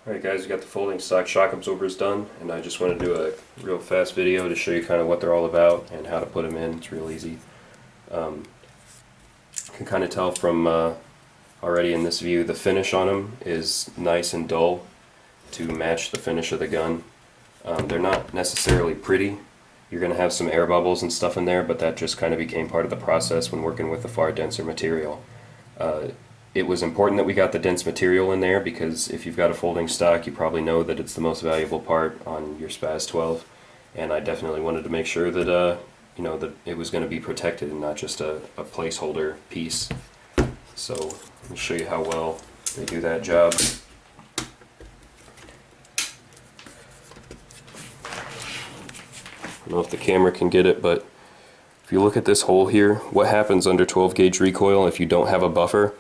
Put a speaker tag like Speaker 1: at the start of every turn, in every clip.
Speaker 1: Alright guys, we got the folding stock shock absorbers done, and I just want to do a real fast video to show you kind of what they're all about and how to put them in. It's real easy. You can kind of tell from already in this view the finish on them is nice and dull to match the finish of the gun. They're not necessarily pretty. You're going to have some air bubbles and stuff in there, but that just kind of became part of the process when working with a far denser material. It was important that we got the dense material in there because if you've got a folding stock, you probably know that it's the most valuable part on your SPAS 12, and I definitely wanted to make sure that you know, that it was going to be protected and not just a placeholder piece. So let me show you how well they do that job. I don't know if the camera can get it, but if you look at this hole here, what happens under 12 gauge recoil if you don't have a buffer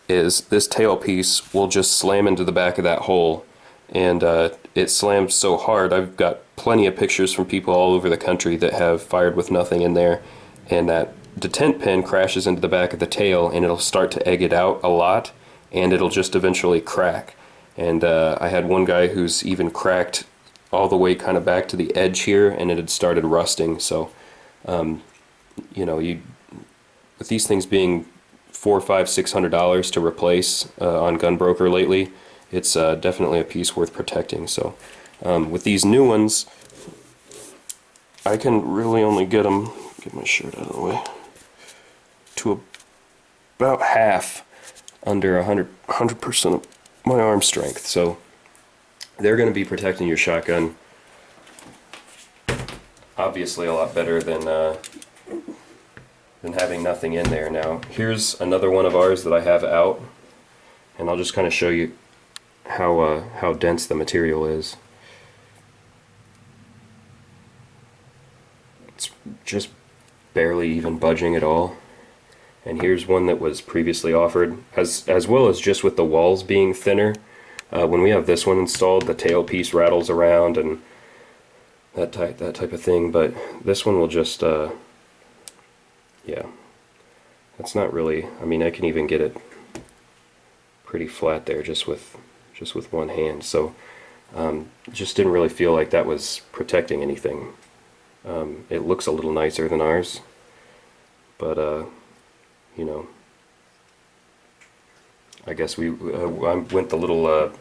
Speaker 1: is this tail piece will just slam into the back of that hole, and it slams so hard. I've got plenty of pictures from people all over the country that have fired with nothing in there, and that detent pin crashes into the back of the tail and it'll start to egg it out a lot, and it'll just eventually crack. And I had one guy who's even cracked all the way kind of back to the edge here, and it had started rusting. So you know, with these things being $400, $500, $600 to replace on Gunbroker lately, it's definitely a piece worth protecting. So with these new ones, I can really only get them, get my shirt out of the way, to about half under 100% of my arm strength. So they're going to be protecting your shotgun obviously a lot better than having nothing in there. Now here's another one of ours that I have out, and I'll just kind of show you how dense the material is. It's just barely even budging at all. And here's one that was previously offered, as well as just with the walls being thinner. When we have this one installed, the tail piece rattles around and that type of thing, but this one will just yeah, that's not really, I mean, I can even get it pretty flat there just with one hand. So just didn't really feel like that was protecting anything. It looks a little nicer than ours, but you know, I guess I went the little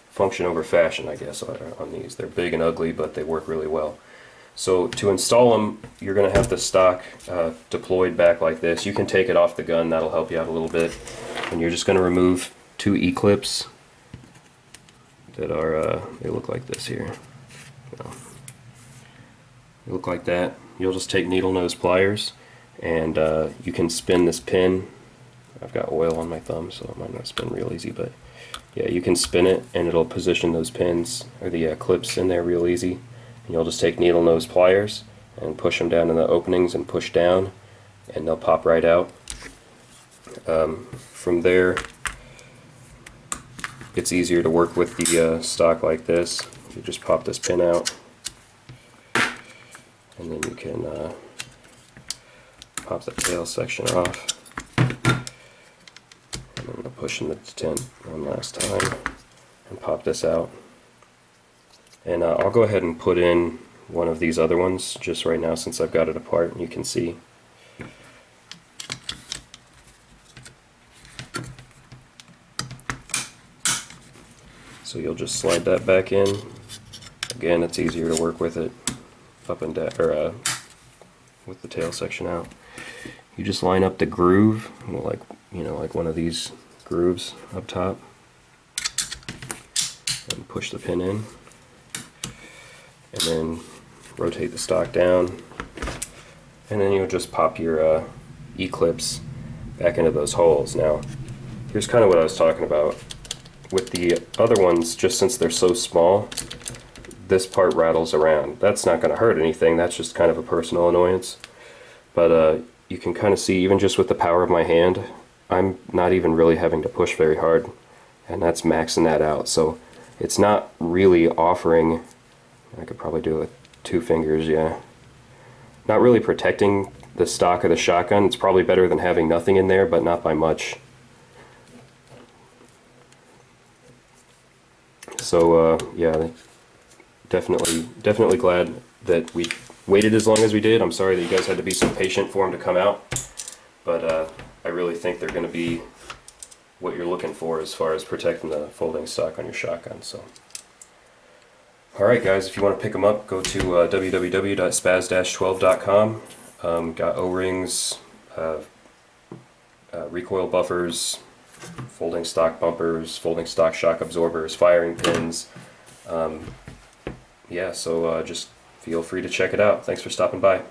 Speaker 1: function over fashion, I guess, on these. They're big and ugly, but they work really well. So to install them, you're going to have the stock deployed back like this. You can take it off the gun, that'll help you out a little bit. And you're just going to remove two E-clips that are, they look like this here. They look like that. You'll just take needle nose pliers, and you can spin this pin. I've got oil on my thumb, so it might not spin real easy, but yeah, you can spin it and it'll position those pins, or the clips, in there real easy. And you'll just take needle nose pliers and push them down in the openings and push down, and they'll pop right out. From there, it's easier to work with the stock like this. You just pop this pin out, and then you can pop the tail section off. And then I'll push in the detent one last time and pop this out. And I'll go ahead and put in one of these other ones just right now since I've got it apart and you can see. So you'll just slide that back in. Again, it's easier to work with it up and down, or with the tail section out. You just line up the groove, like one of these grooves up top, and push the pin in. And then rotate the stock down, and then you'll just pop your E-clips back into those holes. Now here's kind of what I was talking about with the other ones. Just since they're so small, this part rattles around. That's not going to hurt anything, that's just kind of a personal annoyance. But you can kind of see, even just with the power of my hand, I'm not even really having to push very hard, and that's maxing that out. So it's not really offering, I could probably do it with 2 fingers, yeah. Not really protecting the stock of the shotgun. It's probably better than having nothing in there, but not by much. So yeah, definitely glad that we waited as long as we did. I'm sorry that you guys had to be so patient for them to come out, but I really think they're going to be what you're looking for as far as protecting the folding stock on your shotgun. So, alright guys, if you want to pick them up, go to www.spas-12.com. Got O-rings, recoil buffers, folding stock bumpers, folding stock shock absorbers, firing pins. Yeah, so just feel free to check it out. Thanks for stopping by.